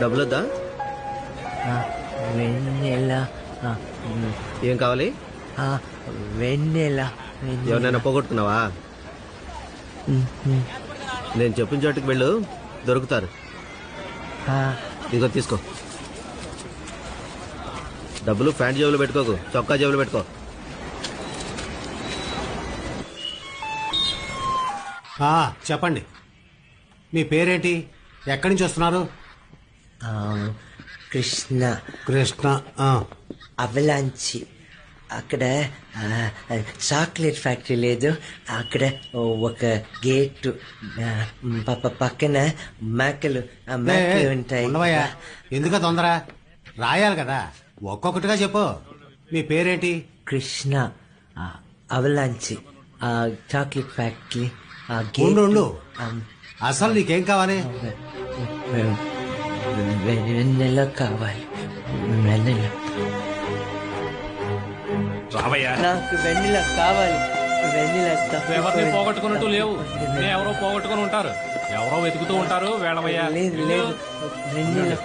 డబ్బులొద్దా? వెన్నెల. ఏం కావాలి? వెన్నెల. ఎవరినైనా పోగొట్టుకున్నావా? నేను చెప్పిన చోటుకి వెళ్ళు, దొరుకుతారు. ఇదిగో తీసుకో. డబ్బులు ప్యాంట్ జేబులో పెట్టుకోకు, చొక్కా జేబులో పెట్టుకో. చెప్పండి, మీ పేరేంటి? ఎక్కడి నుంచి వస్తున్నారు? కృష్ణ. కృష్ణ. అవలాంచి. అక్కడ చాక్లెట్ ఫ్యాక్టరీ లేదు, అక్కడ ఒక గేటు పక్కన మేకలు ఉంటాయి. ఉండవయ్యా, ఎందుక తొందర? రాయాలి కదా, ఒక్కొక్కటిగా చెప్పు. మీ పేరేంటి? కృష్ణ. అవలాంచి chocolate factory. ఉండు, అసలు నీకేం కావాలి? వెన్నెల కావాలి. వెన్నెల. నాకు వెన్నెల కావాలి. వెన్నెల. ఎవరిని పోగొట్టుకున్నట్టు లేవు, ఎవరో పోగొట్టుకుని ఉంటారు, ఎవరో వెతుకుతూ ఉంటారు. వేళవయ్యా, లేదు.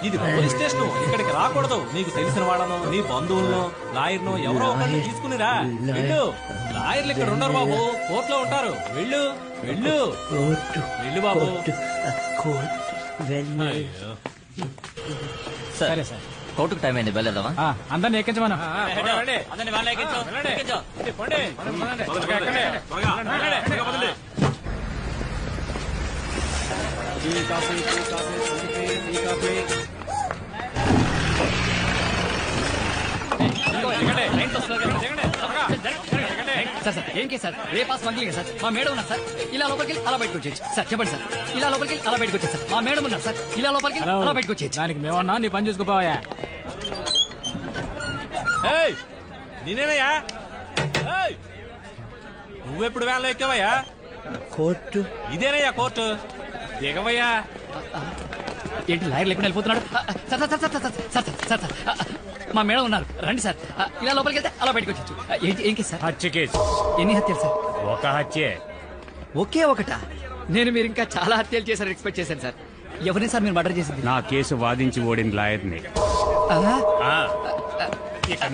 ఇది పోలీస్ స్టేషన్, ఇక్కడికి రాకూడదు. నీకు తెలిసిన వాళ్ళను, నీ బంధువులను, లాయర్ను ఎవరో ఒకరిని తీసుకునిరా. వెళ్ళు, లాయర్లు ఇక్కడ ఉండరు బాబు, కోర్టులో ఉంటారు. వెళ్ళు వెళ్ళు వెళ్ళు బాబు. సరే సార్, కోర్టుకు టైం అయింది, వెళ్ళేద్దామా? అందరిని ఎక్కించమను. సార్ ఏం కేసు సార్? ఏ పాస్ స్మగ్లింగ్ సార్? మా మేడం ఉన్నారు సార్, ఇలా లోపలికి అలా బయటకు వచ్చేయచ్చు సార్. చెప్పండి సార్, ఇలా లోపలికి అలా బయటకు వచ్చేది సార్. మా మేడం ఉన్నారు సార్, ఇలా లోపలికి అలా బయటకు వచ్చేయచ్చు. దానికి మేమన్నా నీ పని చూసుకోపోయా. నేనేనయ్యా, నువ్వెప్పుడు వ్యాన్లో ఎక్కావయ్యా? Court ఇదేనయ్యా court, దిగవయ్యా. ఏంటి లాయర్ లేకుండా వెళ్ళిపోతున్నాడు? Sir sir sir sir sir sir sir మా మేడం ఉన్నారు, రండి సార్. ఇలా లోపలికి వెళ్తే అలా బయటకు వచ్చేచ్చు. ఏంటి ఏం కేసు సార్? హత్య కేసు. ఎన్ని హత్యలు సార్? ఒక హత్యే. ఒకే ఒకటా? నేను మీరు ఇంకా చాలా హత్యలు చేశారు ఎక్స్పెక్ట్ చేశాను సార్. ఎవరిని సార్ మీరు మర్డర్ చేసింది? నా కేసు వాదించి ఓడిన లాయర్ని.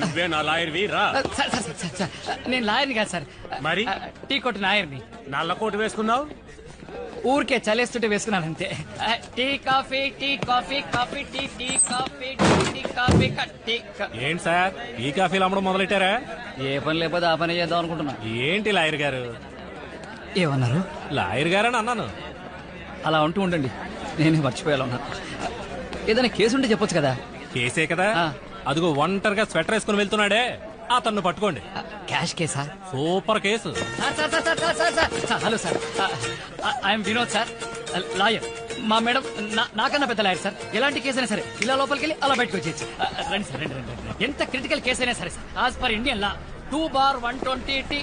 నువ్వే నా లాయర్వి, రా. సార్ సార్ సార్ సార్ నేను లాయర్ని కాదు సార్, మరి టీ కొట్టు లాయర్ని. నల్ల కోటు వేసుకున్నావు? ఊరికే చలేస్తుంటే వేసుకున్నాను అంతే. Tea coffee, tea coffee, coffee tea, tea coffee, tea coffee, tea. ఏంటి సార్, టీ కాఫీలు అమ్మడం మొదలెట్టారా? ఏ పని లేకపోతే ఆ పని చేద్దాం అనుకుంటున్నా. ఏంటి లాయర్ గారు? ఏమన్నారు? లాయర్ గారని అన్నాను. అలా ఉంటూ ఉండండి, నేనే మర్చిపోయేలా ఉన్నాను. ఏదైనా కేసు ఉంటే చెప్పొచ్చు కదా. కేసే కదా, అదిగో ఒంటరిగా స్వెటర్ వేసుకుని వెళ్తున్నాడే, అతన్ని పట్టుకోండి. క్యాష్ కేసా? Super case. Hello sir, I'm Vinod sir, lawyer. మా మేడం నాకన్నా పెద్ద లాయర్ సార్. ఎలాంటి కేసు అయినా సరే ఇలా లోపలికి వెళ్ళి అలా బయటకు వచ్చేసి రండి సార్, రండి రండి. ఎంత క్రిటికల్ కేసు అయినా సరే sir, as per Indian law 2/120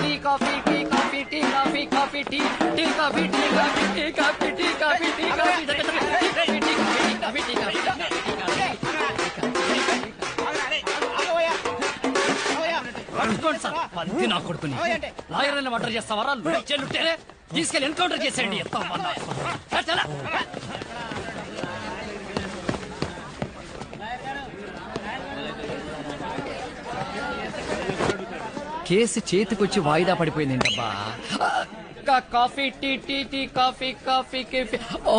tea coffee, tea coffee, tea coffee, coffee tea, tea coffee, tea coffee, tea coffee, tea coffee, tea coffee. పంది నా కొడుకుని లాయర్ అని మర్డర్ చేస్తావారా? లుట్టేనే తీసుకెళ్ళి ఎన్కౌంటర్ చేసేయండి. కేసు చేతికొచ్చి వాయిదా పడిపోయింది ఏంటబ్బా. Coffee, tea, tea, tea, coffee, coffee, coffee. ఓ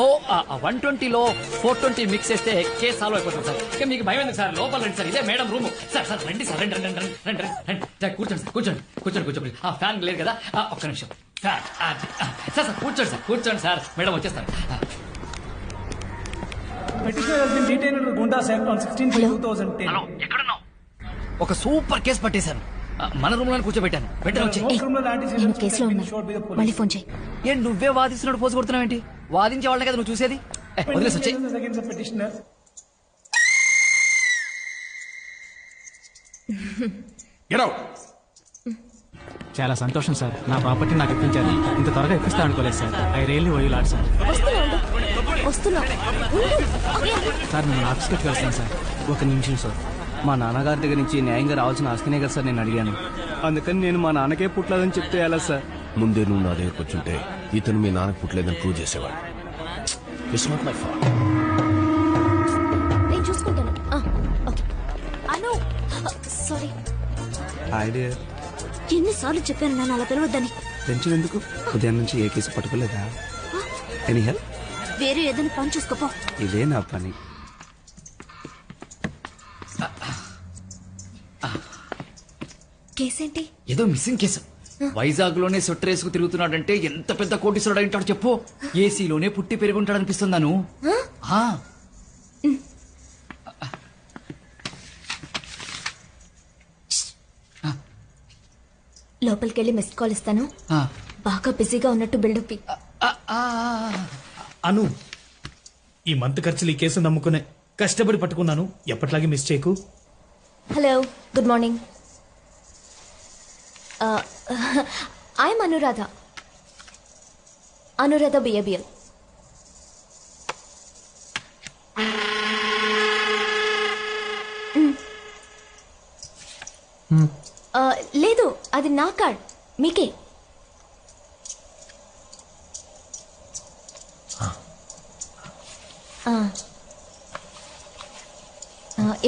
120లో 420 మిక్స్ చేస్తే కేసు సాల్వ్ అయిపోతుంది సార్. ఇక మీకు భయం ఎందుకు సార్? లోపల రండి సార్, ఇదే మేడం రూమ్. సార్ సార్ రండి సార్, రండి రండి రండి రండి రండి సార్. కూర్చోండి సార్, కూర్చోండి కూర్చోండి కూర్చోండి. ఫ్యాన్ లేదు కదా, ఒక్క నిమిషం. సార్ సార్ కూర్చోండి సార్, కూర్చోండి సార్, మేడం వచ్చేస్తారు. ఒక సూపర్ కేసు పట్టేశాను, మన రూమ్ లో కూర్చోబెట్టాను. ఏం నువ్వే వాదిస్తున్నాడు పోజు కొడుతున్నావేంటి? వాదించే వాళ్ళే కదా నువ్వు చూసేది. వదిలేసి వచ్చాయి. చాలా సంతోషం సార్, నా ప్రాపర్టీ నాకు ఇప్పించారు. ఇంత త్వరగా ఇప్పిస్తా అనుకోలేదు sir. I really owe you lot sir. Sir నేను ఆఫీస్కి వెళ్తాను సార్, ఒక నిమిషం సార్. మా నాన్నగారి దగ్గర నుంచి న్యాయంగా రావాల్సిన ఆస్తినే కదా సార్ నేను అడిగాను. అందుకని నేను మా నాన్నకే పుట్టలేదని చెప్తే ఎలా సార్? ముందే నువ్వు నా దగ్గరకు వచ్చుంటే ఇతను మీ నాన్నకు పుట్టలేదని ప్రూవ్ చేసేవాడు. It's not my fault. నేను చూసుకుంటాను. ఓకే. అను సారీ. ఐడియా ఎన్నిసార్లు చెప్పాను నన్ను అలా పిలవద్దని. టెన్షన్ ఎందుకు? ఉదయం నుంచి ఏ కేసు పట్టుకోలేదా? Any help? వేరే ఏదైనా పని చూసుకోపో. ఇదే నా పని. కేసేంటి? ఏదో మిస్సింగ్ కేసు. వైజాగ్ లోనే స్వెటర్ వేసుకు తిరుగుతున్నాడంటే ఎంత పెద్ద కోటీశ్వరుడు అయి ఉంటాడు చెప్పు. ఏసీలోనే పుట్టి పెరిగి ఉంటాడు అనిపిస్తున్నాను. లోపలికెళ్ళి మిస్డ్ కాల్ ఇస్తాను. బాగా బిజీగా ఉన్నట్టు బిల్డప్. అను, ఈ మంత్ ఖర్చులు ఈ కేసు నమ్ముకునే కష్టపడి పట్టుకున్నాను. ఎప్పట్లాగే మిస్ చేయకు. Hello, good morning. I'm Anuradha. Anuradha BABL. లేదు, అది నా కార్డ్. మీకే.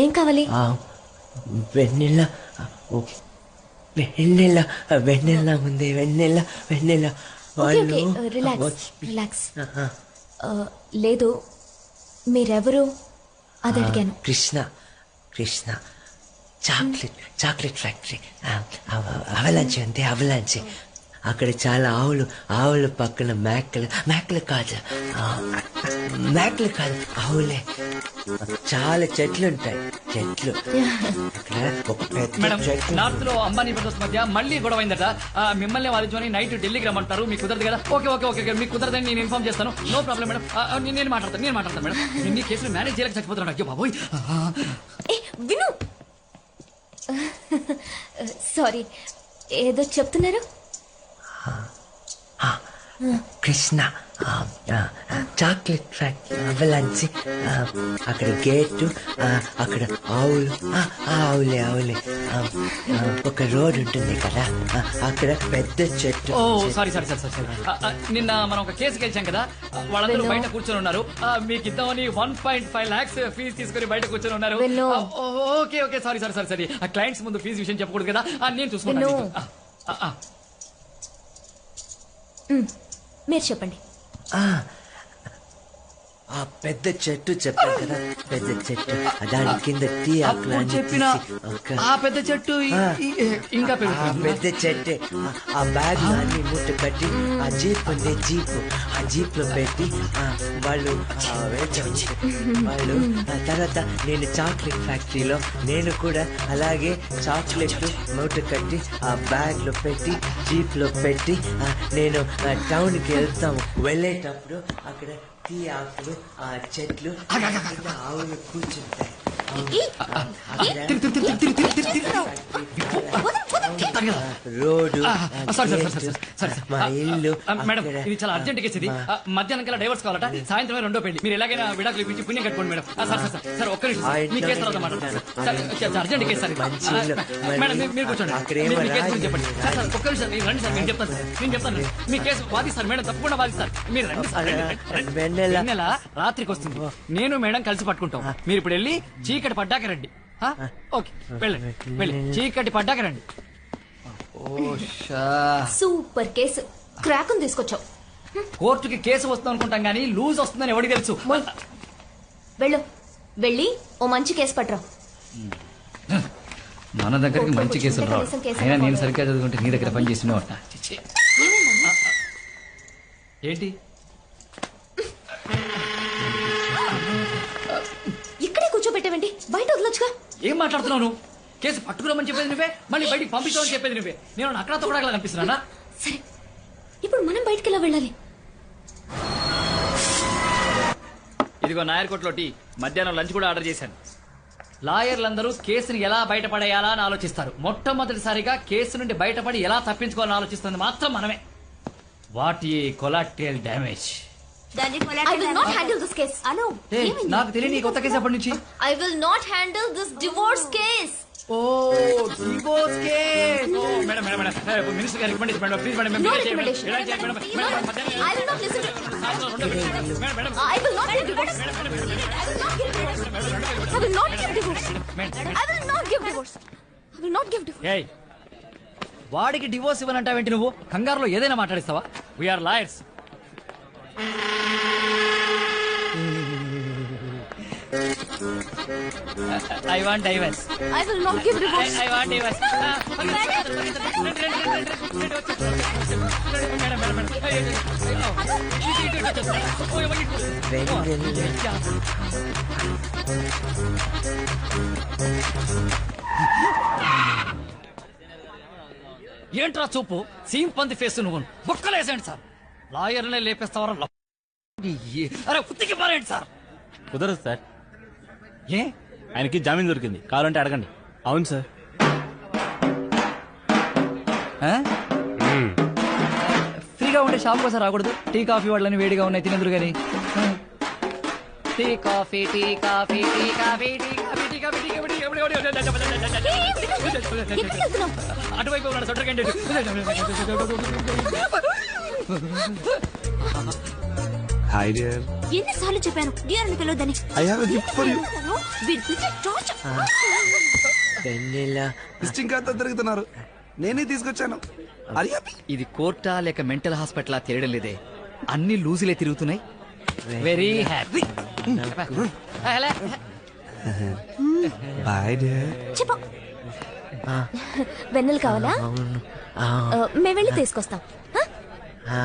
ఏం కావాలి? వెన్నెల వెన్నెల వెన్నెల ఉంది. Vennela Vennela. Okay okay, relax relax. లేదు, మీరెవరు అది అడిగాను. Krishna Krishna chocolate factory. Avalanche అంతే, అవలాంచి. అక్కడ చాలా ఆవులు పక్కన మేకలు కాదు ఆవులే. చాలా చెట్లు ఉంటాయి. అక్కడ ఒక పెద్ద చెట్టు. నార్త్ లో అంబానీ బ్రదర్స్ మధ్య మళ్ళీ గొడవ అయిందట. మిమ్మల్ని వాదించుకొని నైట్ ఢిల్లీకి రమ్మంటారు. మీకు కుదరదు కదా? ఓకే ఓకే ఓకే, మీకు కుదరదని నేను ఇన్ఫార్మ్ చేస్తాను. No problem madam. నేను మాట్లాడతాను మేడం. నేను ఈ కేసులో మేనేజ్ చేయలేక చచ్చిపోతున్నాను. అయ్యో బాబోయ్. విను. సారీ, ఏదో చెప్తున్నారు. Krishna chocolate factory, అవలాంచి. అక్కడ గేటు, అక్కడ ఆవులే. ఒక రోడ్ ఉంటుంది కదా, అక్కడ పెద్ద చెట్టు. ఓ సారీ. నిన్న మనం ఒక కేసు గెలిచాం కదా, వాళ్ళందరూ బయట కూర్చొని ఉన్నారు. మీకు ఇద్దామని 1.5 lakhs ఫీజు తీసుకుని బయట కూర్చొని ఉన్నారు. Okay sorry. ఆ క్లయింట్స్ ముందు ఫీజు విషయం చెప్పకూడదు కదా, నేను చూసుకుంటాను. మీరు చెప్పండి. ఆ పెద్ద చెట్టు చెప్పాను కదా, పెద్ద చెట్టు. దాని కింద టీ ఆకులు చెప్పిన ఆ పెద్ద చెట్టు ఇంకా పెద్ద చెట్టే. ఆ బ్యాగ్ అన్ని మూట కట్టి ఆ జీప్ ఉంది, ఆ జీప్ లో పెట్టి వాళ్ళు తర్వాత నేను చాక్లెట్ ఫ్యాక్టరీలో నేను కూడా అలాగే చాక్లెట్ మూట కట్టి ఆ బ్యాగ్ లో పెట్టి జీప్ లో పెట్టి నేను టౌన్ కి వెళ్ళేటప్పుడు అక్కడ టీ ఆకులు, ఆ చెట్లు, ఆవులు కూర్చుంటాయి. రోడ్డు, మా ఇల్లు. మేడం, ఇది చాలా అర్జెంట్ కేసు. ఇది మధ్యాహ్నం కల్లా డైవర్స్ కావాలట. సాయంత్రమే రెండో పెళ్లి. మీరు ఎలాగైనా విడాకులు ఇప్పించి పుణ్యం కట్టుకోండి మేడం. సార్ ఒక్క నిమిషం, మీ కేసు తర్వాత మాట్లాడతాను. Urgent case sir. మేడం మీరు కూర్చోండి. మీ కేసు గురించి చెప్పండి. సార్ ఒక్క నిమిషం, నేను రండి సార్. నేను చెప్తాను. మీ కేసు వాదిస్తారు మేడం, తప్పకుండా వాదిస్తారు. మీరు రండి సార్. వెన్నెల రాత్రికి వస్తుంది. నేను మేడం కలిసి పట్టుకుంటాం. మీరు ఇప్పుడు వెళ్ళి చీకటి పడ్డాక రండి. ఓకే, వెళ్ళి చీకటి పడ్డాక రండి. Super case. క్రాక్ తీసుకొచ్చావు. కోర్టుకి కేసు వస్తుంది అనుకుంటాం గానీ లూజ్ వస్తుందని ఎవరికి తెలుసు? వెళ్ళి ఓ మంచి కేసు పట్టరా. మన దగ్గరికి మంచి కేసులు రావు. అయినా నేను సరిగ్గా చదువుకుంటే నీ దగ్గర పని చేసిన ఏంటి? ఇక్కడే కూర్చోబెట్టేవండి, బయట వదలొచ్చుగా. ఏం మాట్లాడుతున్నావు నువ్వు? కేసు పట్టుకురామని చెప్పేది నువ్వే, మళ్ళీ బయటికి పంపించామని చెప్పేది నువ్వే. నేను అక్కడ తొక్కడగల కనిపిస్తున్నానా? సరే, ఇప్పుడు మనం బయటికి ఎలా వెళ్ళాలి? ఇదిగో నాయర్కోట్లో టీ. మధ్యాహ్నం లంచ్ కూడా ఆర్డర్ చేశాను. లాయర్లందరూ కేసుని ఎలా బయటపడేయాలా అని ఆలోచిస్తారు. మొట్టమొదటిసారిగా కేసు నుండి బయటపడి ఎలా తప్పించుకోవాలని ఆలోచిస్తుంది మాత్రం మనమే. What a collateral damage. I will not handle this case. అను నాకు తెలియని ఈ కొత్త కేసు ఎప్పటి నుంచి? I will not handle this divorce case. ఓ డివోర్స్ కేస్. ఓ మేడం మేడం మేడం మినిస్టర్ గారి recommendation madam please madam No recommendation. I will not listen to. I will not give divorce. I will not give divorce. I will not give divorce. I will not give divorce. ఏయ్ వాడికి divorce ఇవ్వనంటావేంటి నువ్వు? కంగారులో ఏదైనా మాట్లాడిస్తావా? We are lawyers. I want divorce. I will not give divorce. I want divorce. ఏంట్రా చూపు seam పంది face నువ్వు బొక్కలేసేయండి సార్. లాయర్నే లేపేస్తావరా? అరే ఉత్తికి పారేయండి సార్. కుదరదు సార్, ఏ ఆయనకి జామీన్ దొరికింది, కావాలంటే అడగండి. అవును సార్. ఫ్రీగా ఉండే షాప్ కోసం రాకూడదు? టీ కాఫీ వాళ్ళని వేడిగా ఉన్నాయి తినేందురు గాని. Tea coffee tea coffee tea coffee tea coffee tea coffee tea coffee అటువైపు ఉన్నాడు సొంటర్ క్యాండిడేట్. Hi dear. ఎన్నిసార్లు చెప్పాను డియర్ అని పిలవద్దని. I have a gift for you. వీడి పిలిచే టార్చర్. వెన్నెల విజిటింగ్ కార్డ్ తో తిరుగుతున్నారు, నేనే తీసుకొచ్చాను. అరే ఇది కోర్టా లేక మెంటల్ హాస్పిటల్ తెలియడం లేదే, అన్ని లూజులే తిరుగుతున్నాయి. Very happy. Bye dear. చెప్పు. వెన్నెలు కావాలా? మేము వెళ్ళి తీసుకొస్తాం.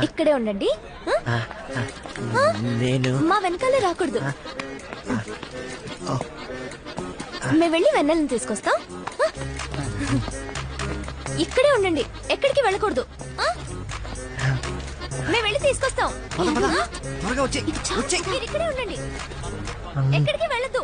ఇక్కడే ఉండండి. నేను మా వెనకాలే రాకూడదు. మేము వెళ్ళి వెన్నెలను తీసుకొస్తాం. ఇక్కడే ఉండండి, ఎక్కడికి వెళ్ళకూడదు. మేము వెళ్ళి తీసుకొస్తాం. త్వరగా వచ్చే మీరు ఇక్కడే ఉండండి, ఎక్కడికి వెళ్ళదు.